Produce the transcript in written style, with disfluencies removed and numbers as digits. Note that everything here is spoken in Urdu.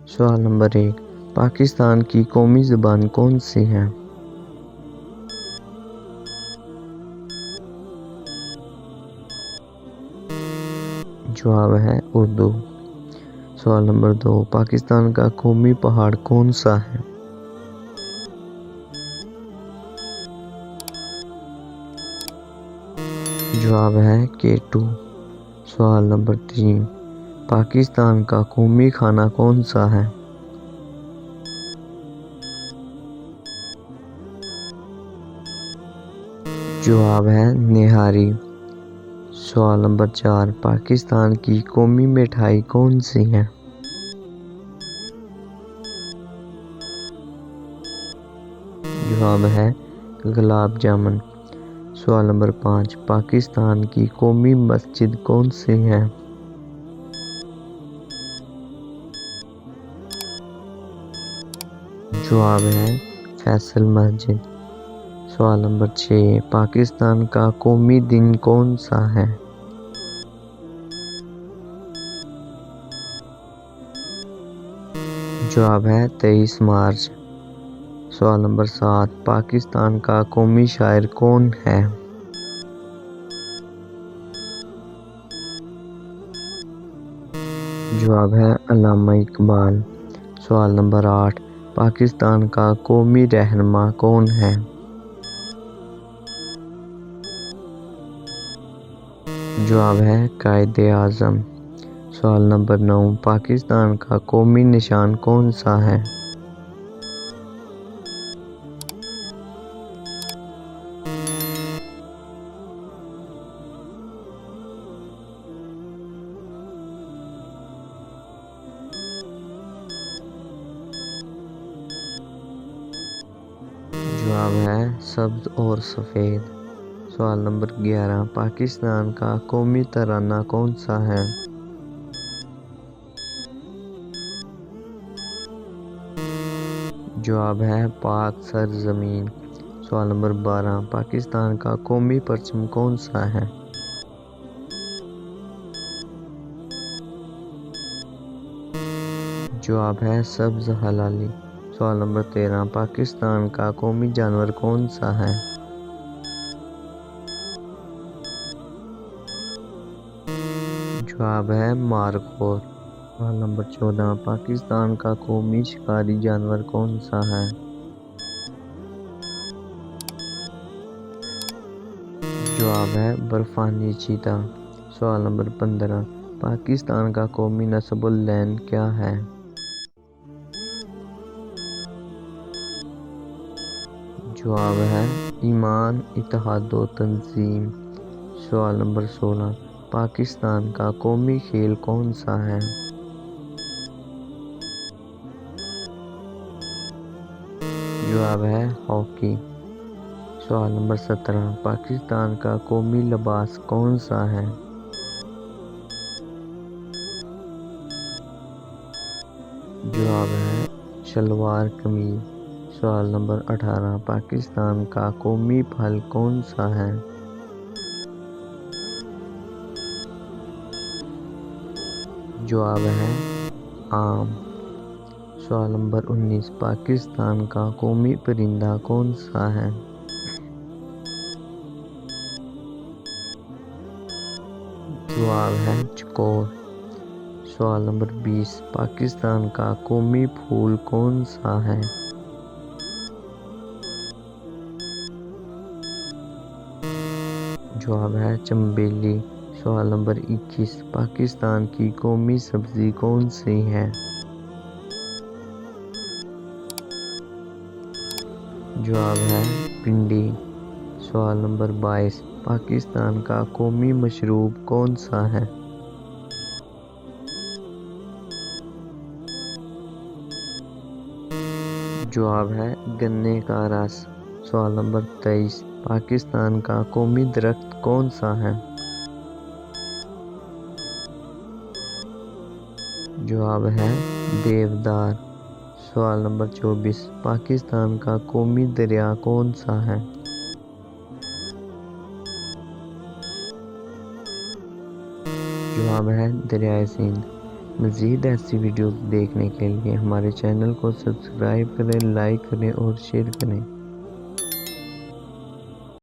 سوال نمبر 1، پاکستان کی قومی زبان کون سی ہے؟ جواب ہے اردو۔ سوال نمبر 2، پاکستان کا قومی پہاڑ کون سا ہے؟ جواب ہے K2۔ سوال نمبر 3، پاکستان کا قومی کھانا کون سا ہے؟ جواب ہے نہاری۔ سوال نمبر 4، پاکستان کی قومی مٹھائی کون سی ہے؟ جواب ہے گلاب جامن۔ سوال نمبر 5، پاکستان کی قومی مسجد کون سی ہے؟ جواب ہے فیصل مسجد۔ سوال نمبر 6، پاکستان کا قومی دن کون سا ہے؟ جواب ہے 23 مارچ۔ سوال نمبر 7، پاکستان کا قومی شاعر کون ہے؟ جواب ہے علامہ اقبال۔ سوال نمبر 8، پاکستان کا قومی رہنما کون ہے؟ جواب ہے قائد اعظم۔ سوال نمبر 9، پاکستان کا قومی نشان کون سا ہے؟ جواب ہے سبز اور سفید۔ سوال نمبر 11، پاکستان کا قومی ترانہ کون سا ہے؟ جواب ہے پاک سرزمین۔ سوال نمبر 12، پاکستان کا قومی پرچم کون سا ہے؟ جواب ہے سبز ہلالی۔ سوال نمبر 13، پاکستان کا قومی جانور کون سا ہے؟ جواب ہے مارخور۔ سوال نمبر 14، پاکستان کا قومی شکاری جانور کون سا ہے؟ جواب ہے برفانی چیتا۔ سوال نمبر 15، پاکستان کا قومی نصب العین کیا ہے؟ جواب ہے ایمان، اتحاد و تنظیم۔ سوال نمبر 16، پاکستان کا قومی کھیل کون سا ہے؟ جواب ہے ہاکی۔ سوال نمبر 17، پاکستان کا قومی لباس کون سا ہے؟ جواب ہے شلوار قمیض۔ سوال نمبر 18، پاکستان کا قومی پھل کون سا ہے؟ جواب ہے آم۔ سوال نمبر 19، پاکستان کا قومی پرندہ کون سا ہے؟ جواب ہے چکور۔ سوال نمبر 20، پاکستان کا قومی پھول کون سا ہے؟ جواب ہے چنبیلی۔ سوال نمبر 21، پاکستان کی قومی سبزی کون سی ہے؟ جواب ہے بھنڈی۔ سوال نمبر 22، پاکستان کا قومی مشروب کون سا ہے؟ جواب ہے گنے کا رس۔ سوال نمبر 23، پاکستان کا قومی درخت کون سا ہے؟ جواب ہے دیودار۔ سوال نمبر 24، پاکستان کا قومی دریا کون سا ہے؟ جواب ہے دریائے سندھ۔ مزید ایسی ویڈیوز دیکھنے کے لیے ہمارے چینل کو سبسکرائب کریں، لائک کریں اور شیئر کریں۔